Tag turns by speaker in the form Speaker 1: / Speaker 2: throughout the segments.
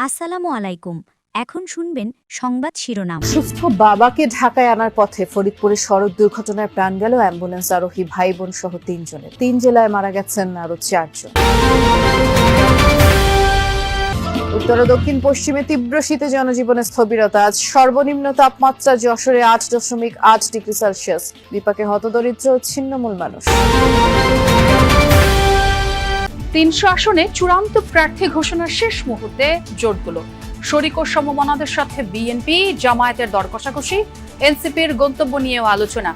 Speaker 1: আসসালামু আলাইকুম। এখন শুনবেন সংবাদ শিরোনাম।
Speaker 2: সুস্থ বাবাকে ঢাকায় আনার পথে ফরিদপুরে সড়ক দুর্ঘটনায় প্রাণ গেল অ্যাম্বুলেন্স আরোহী ভাই বোন সহ ৩ জনের। ৩ জেলায় মারা গেছেন আরো ৪ জন। উত্তর ও দক্ষিণ পশ্চিমে তীব্র শীতে জনজীবনে স্থবিরতা। আজ সর্বনিম্ন তাপমাত্রা যশোরে ৮.৮ ডিগ্রি সেলসিয়াস। বিপাকে হতদরিদ্র ও ছিন্নমূল মানুষ।
Speaker 3: ৩০০ আসনে চূড়ান্ত প্রার্থী ঘোষণার শেষ মুহূর্তে জোটগুলো। শরিক ও সমমনাদের সাথে বিএনপি জামায়াতের দর কষাকষি, এনসিপির গন্তব্য নিয়েও আলোচনা।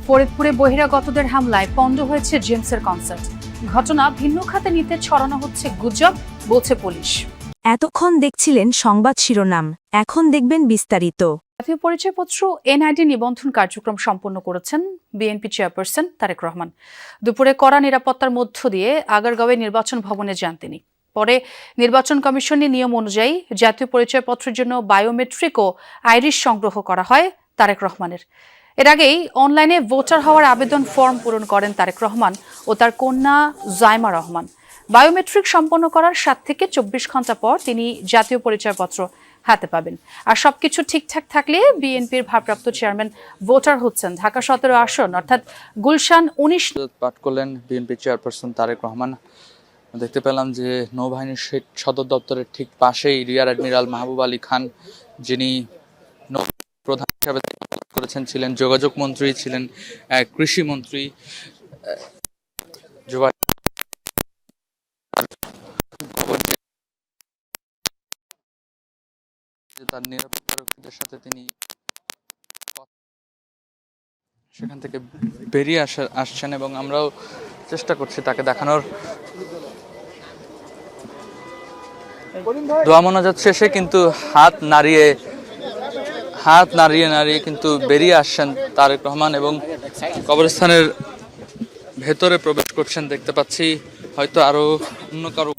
Speaker 3: ফরিদপুরে বহিরাগতদের হামলায় পণ্ড হয়েছে জেমসের কনসার্ট। ঘটনা ভিন্ন খাতে নিতে ছড়ানো হচ্ছে গুজব, বলছে পুলিশ।
Speaker 4: এতক্ষণ দেখছিলেন সংবাদ শিরোনাম, এখন দেখবেন বিস্তারিত।
Speaker 3: জাতীয় পরিচয়পত্র এনআইডি নিবন্ধন কার্যক্রম সম্পন্ন করেছেন বিএনপি চেয়ারপারসন তারেক রহমান। দুপুরে কড়া নিরাপত্তার মধ্য দিয়ে আগারগাঁওয়ে নির্বাচন ভবনে যান তিনি। পরে নির্বাচন কমিশনের নিয়ম অনুযায়ী জাতীয় পরিচয়পত্রের জন্য বায়োমেট্রিক ও আইরিশ সংগ্রহ করা হয় তারেক রহমানের। এর আগেই অনলাইনে ভোটার হওয়ার আবেদন ফর্ম পূরণ করেন তারেক রহমান ও তার কন্যা জাইমা রহমান। বায়োমেট্রিক সম্পন্ন করার 7 থেকে 24 ঘন্টা পর তিনি জাতীয় পরিচয়পত্র হাতে পাবেন। আর সবকিছু ঠিকঠাক থাকলে বিএনপির ভারপ্রাপ্ত চেয়ারম্যান ভোটার হচ্ছেন। ঢাকা 17 আসন অর্থাৎ গুলশান 19
Speaker 5: পাঠ করলেন বিএনপি চেয়ারপারসন তারেক রহমান। দেখতে পেলাম যে নৌবাহিনীর সদর দপ্তরের ঠিক পাশেই রিয়ার অ্যাডমিরাল মাহবুব আলী খান, যিনি প্রধান হিসাবে করেছেন, ছিলেন যোগাযোগ মন্ত্রী, ছিলেন কৃষি মন্ত্রী। তার নিরাপত্তারক্ষীদের সাথে তিনি সেখান থেকে বেরিয়ে আসছেন এবং আমরাও চেষ্টা করছি তাকে দেখানোর। দোয়া মোনাজাত শেষে কিন্তু হাত নাড়িয়ে কিন্তু বেরিয়ে আসছেন তারেক রহমান এবং কবরস্থানের ভেতরে প্রবেশ করছেন। দেখতে পাচ্ছি হয়তো আরো অন্য কারো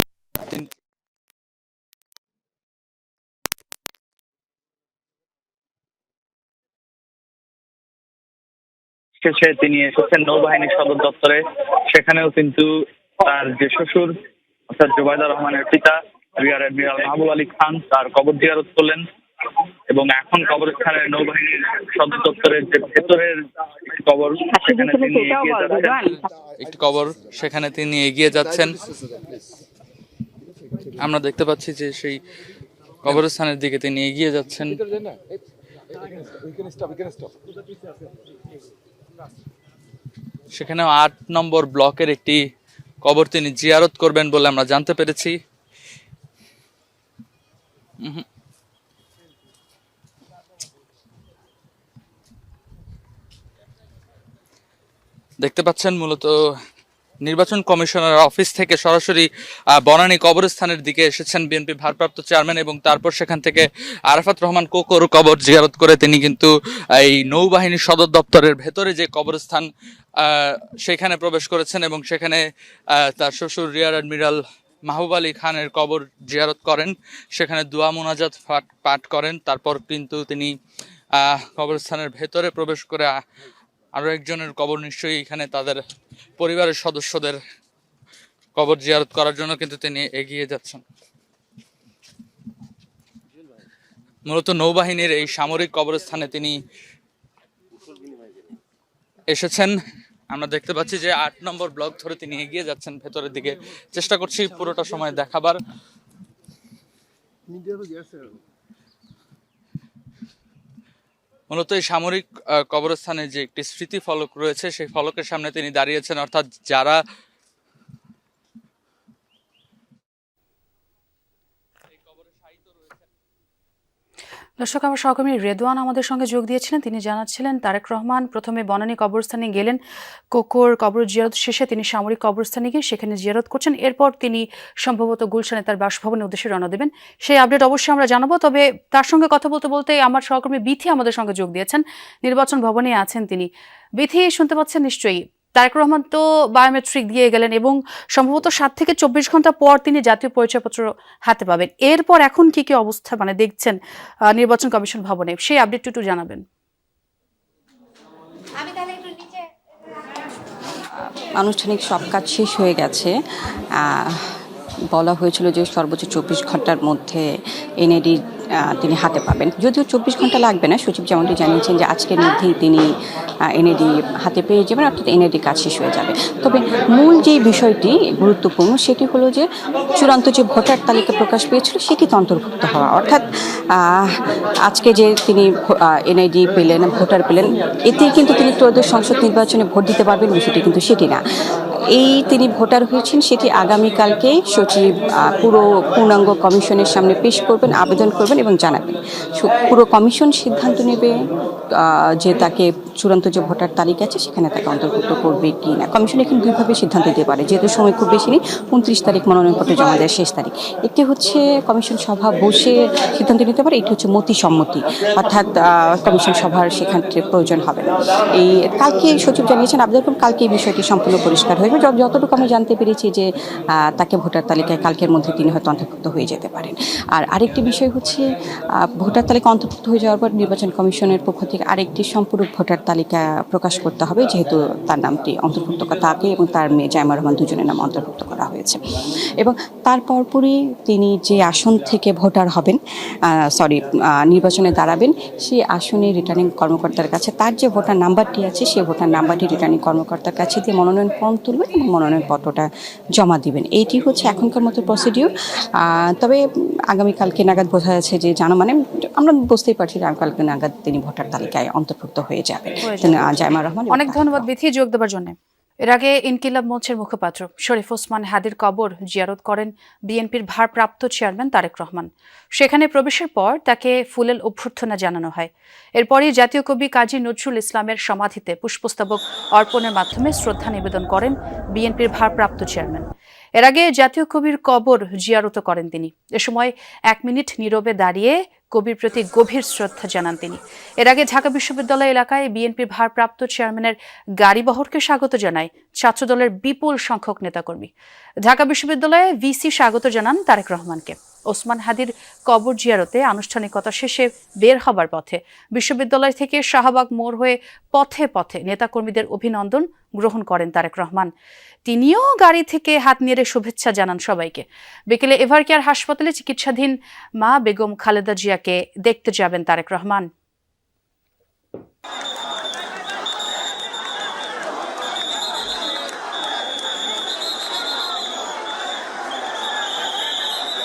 Speaker 5: শেষে তিনি এসেছেন নৌবাহিনীর সদর দপ্তরে। সেখানেও কিন্তু তার যে শ্বশুর অর্থাৎ জুবাইদা রহমানের পিতা রিয়ার অ্যাডমিরাল মাহবুব আলী খান তার কবর জিয়ারত করলেন এবং এখন কবরস্থানের নৌবাহিনীর সদর দপ্তরের যে ভেতরের কবর, সেখানে তিনি এগিয়ে যাচ্ছেন। একটি কবর, সেখানে তিনি এগিয়ে যাচ্ছেন। আমরা দেখতে পাচ্ছি যে সেই কবরস্থানের দিকে তিনি এগিয়ে যাচ্ছেন। সেখানে 8 নম্বর ব্লকের একটি কবর তিনি জিয়ারত করবেন বলে আমরা জানতে পেরেছি। দেখতে পাচ্ছেন মূলত নির্বাচন কমিশনার অফিস থেকে সরাসরি বনানী কবরস্থানের দিকে এসেছেন বিএনপি ভারপ্রাপ্ত চেয়ারম্যান এবং তারপর সেখান থেকে আরাফাত রহমান কোকোর কবর জিয়ারত করে তিনি কিন্তু এই নৌবাহিনীর সদর দপ্তরের ভেতরে যে কবরস্থান সেখানে প্রবেশ করেছেন এবং সেখানে তার শ্বশুর রিয়ার অ্যাডমিরাল মাহবুব আলী খানের কবর জিয়ারত করেন। সেখানে দোয়া মোনাজাত পাঠ করেন। তারপর কিন্তু তিনি কবরস্থানের ভেতরে প্রবেশ করে আরো একজনের কবর, নিশ্চয়ই এখানে তাদের পরিবারের সদস্যদের কবর জিয়ারত করার জন্য কিন্তু তিনি এগিয়ে যাচ্ছেন। মূলত নৌবাহিনীর এই সামরিক কবরস্থানে তিনি এসেছেন। আমরা দেখতে পাচ্ছি যে 8 নম্বর ব্লক ধরে তিনি এগিয়ে যাচ্ছেন ভেতরের দিকে। চেষ্টা করছি পুরোটা সময় দেখাবার। মূলত এই সামরিক কবরস্থানে যে একটি স্মৃতি ফলক রয়েছে, সেই ফলকের সামনে তিনি দাঁড়িয়েছেন, অর্থাৎ যারা
Speaker 3: দর্শক, আমার সহকর্মী রেদওয়ান আমাদের সঙ্গে যোগ দিয়েছিলেন। তিনি জানাচ্ছিলেন তারেক রহমান প্রথমে বনানী কবরস্থানে গেলেন, কোকোর কবর জিয়ারত শেষে তিনি সামরিক কবরস্থানে গিয়ে সেখানে জিয়ারত করছেন। এরপর তিনি সম্ভবত গুলশানে তার বাসভবনের উদ্দেশ্যে রওনা দেবেন। সেই আপডেট অবশ্যই আমরা জানাবো। তবে তার সঙ্গে কথা বলতে বলতে আমার সহকর্মী বিথি আমাদের সঙ্গে যোগ দিয়েছেন, নির্বাচন ভবনে আছেন তিনি। বিথি, শুনতে পাচ্ছেন নিশ্চয়ই? তারেক রহমান তো বায়োমেট্রিক দিয়ে গেলেন এবং সম্ভবত 7 থেকে 24 ঘন্টা পর তিনি জাতীয় পরিচয়পত্র হাতে পাবেন। এরপর এখন কি কি অবস্থা দেখছেন নির্বাচন কমিশন ভবনে, সেই আপডেটটা একটু জানাবেন।
Speaker 6: আনুষ্ঠানিক সব কাজ শেষ হয়ে গেছে। বলা হয়েছিল যে সর্বোচ্চ 24 ঘন্টার মধ্যে এনএডি তিনি হাতে পাবেন। যদিও 24 ঘন্টা লাগবে না, সচিব যেমনটি জানিয়েছেন যে আজকের মধ্যেই তিনি এনএডি হাতে পেয়ে যাবেন, অর্থাৎ এনএডি কাজ শেষ হয়ে যাবে। তবে মূল যেই বিষয়টি গুরুত্বপূর্ণ সেটি হলো যে চূড়ান্ত যে ভোটার তালিকা প্রকাশ পেয়েছিল সেটি তো অন্তর্ভুক্ত হওয়া, অর্থাৎ আজকে যে তিনি এনআইডি পেলেন, ভোটার পেলেন, এতেই কিন্তু তিনি ত্রয়োদশ সংসদ নির্বাচনে ভোট দিতে পারবেন, বিষয়টি কিন্তু সেটি না। এই তিনি ভোটার হয়েছেন সেটি আগামীকালকে সচিব পুরো পূর্ণাঙ্গ কমিশনের সামনে পেশ করবেন, আবেদন করবেন এবং জানাবেন। পুরো কমিশন সিদ্ধান্ত নেবে যে তাকে চূড়ান্ত যে ভোটার তালিকা আছে সেখানে তাকে অন্তর্ভুক্ত করবে কি না। কমিশন এখানে দুইভাবে সিদ্ধান্ত দিতে পারে, যেহেতু সময় খুব বেশি নেই, 29 তারিখ মনোনয়নপত্র জমা দেওয়ার শেষ তারিখ। একটি হচ্ছে কমিশন সভা বসে সিদ্ধান্ত নিতে পারে, এটি হচ্ছে মতি সম্মতি, অর্থাৎ কমিশন সভার সেখানে প্রয়োজন হবে না। এই কালকে সচিব জানিয়েছেন আবেদন কালকে এই বিষয়টি সম্পূর্ণ পরিষ্কার হয়ে যাবে। যতটুকু আমি জানতে পেরেছি যে তাকে ভোটার তালিকায় কালকের মধ্যে তিনি হয়তো অন্তর্ভুক্ত হয়ে যেতে পারেন। আর আরেকটি বিষয় হচ্ছে ভোটার তালিকা অন্তর্ভুক্ত হয়ে যাওয়ার পর নির্বাচন কমিশনের পক্ষ থেকে আরেকটি সম্পূরক ভোটার তালিকা প্রকাশ করতে হবে, যেহেতু তার নামটি অন্তর্ভুক্ত তাকে এবং তার মেয়ে জাইমা রহমান দুজনের নাম অন্তর্ভুক্ত করা হয়েছে। এবং তার পরপরই তিনি যে আসন থেকে ভোটার হবেন, নির্বাচনে দাঁড়াবেন, সেই আসনে রিটার্নিং কর্মকর্তার কাছে তার যে ভোটার নাম্বারটি আছে সেই ভোটার নাম্বারটি রিটার্নিং কর্মকর্তার কাছে দিয়ে মনোনয়ন ফর্ম তুলবেন এবং মনোনয়নপত্রটা জমা দিবেন। এইটি হচ্ছে এখনকার মতো প্রসিডিউর। তবে আগামীকালকে নাগাদ বোঝা যাচ্ছে যে মানে আমরা বুঝতেই পারছি যে আগামীকালকে নাগাদ তিনি ভোটার তালিকায় অন্তর্ভুক্ত হয়ে যাবেন। জাইমা রহমান,
Speaker 3: অনেক ধন্যবাদ বিথি যোগ দেওয়ার জন্য। এর আগে ইনকিলাব মঞ্চের মুখপাত্র শরীফ ওসমান হাদির কবর জিয়ারত করেন বিএনপির ভারপ্রাপ্ত চেয়ারম্যান তারেক রহমান। সেখানে প্রবেশের পর তাকে ফুলেল অভ্যর্থনা জানানো হয়। এরপরই জাতীয় কবি কাজী নজরুল ইসলামের সমাধিতে পুষ্পস্তবক অর্পণের মাধ্যমে শ্রদ্ধা নিবেদন করেন বিএনপির ভারপ্রাপ্ত চেয়ারম্যান। এর আগে জাতীয় কবির কবর জিয়ারত করেন তিনি। এ সময় 1 মিনিট নীরবে দাঁড়িয়ে কবির প্রতি গভীর শ্রদ্ধা জানান তিনি। এর আগে ঢাকা বিশ্ববিদ্যালয় এলাকায় বিএনপির ভারপ্রাপ্ত চেয়ারম্যানের গাড়িবহরকে স্বাগত জানায় ছাত্রদলের বিপুল সংখ্যক নেতাকর্মী। ঢাকা বিশ্ববিদ্যালয়ে ভিসি স্বাগত জানান তারেক রহমানকে। ওসমান হাদির কবর জিয়ারতে আনুষ্ঠানিকতা শেষে বের হবার পথে বিশ্ববিদ্যালয় থেকে শাহবাগ মোড় হয়ে পথে পথে নেতাকর্মীদের অভিনন্দন গ্রহণ করেন তারেক রহমান। তিনিও গাড়ি থেকে হাত নেড়ে শুভেচ্ছা জানান সবাইকে। বিকেলে এভারকেয়ার হাসপাতালে চিকিৎসাধীন মা বেগম খালেদা জিয়াকে দেখতে যাবেন তারেক রহমান।